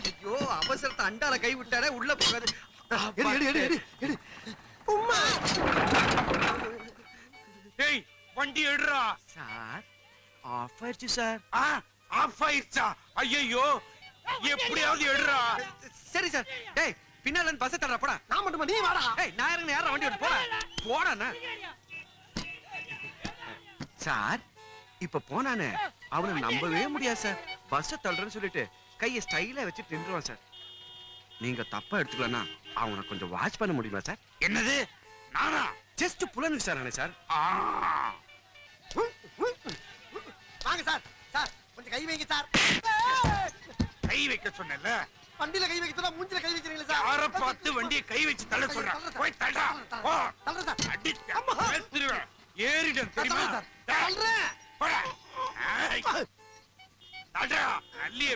ஐயோ அவசரத்தை அண்டால கை விட்டாரே உள்ள போகாது. டேய் வண்டி எடுறா. சார் ஆஃப் ஆயிடுச்சு சார். ஆஃப் ஆயிடுச்சா? ஐயோ எப்படியாவது எடுறா. சரி சார். டேய் பின்னால இருந்து பஸ் தடற போடா. நான் மட்டும் நீ வாடா. டேய் நான் இறங்க யாரா வண்டி ஓட்டு போடா. போடாண்ணா. சார் இப்ப போனானே அவனை நம்பவே முடியாது சார். பஸ் தள்ளுறேன்னு சொல்லிட்டு கையை ஸ்டைலா வச்சு நின்றுவான் சார். நீங்க தப்பா எடுத்துக்கலன்னா அவனை கொஞ்சம் வாட்ச் பண்ண முடியுமா சார்? என்னது நானா? ஜஸ்ட் புலனுக்கு சார் நானே சார். வாங்க சார். சார் கொஞ்சம் கை வைங்க சார். கை வைக்க சொன்னல. வண்டியில கை வைக்க சொன்னா மூஞ்சில கை வைக்கிறீங்களா சார்? யார பார்த்து வண்டியை கை வச்சு தள்ள சொல்றேன். போய் தள்ளடா. போ. தள்ளுறேன் சார். அடி ஏத்துறேன். ஏறிடும் தெரியுமா? தள்ளுறேன். போடா. தள்ளடா. அள்ளியே.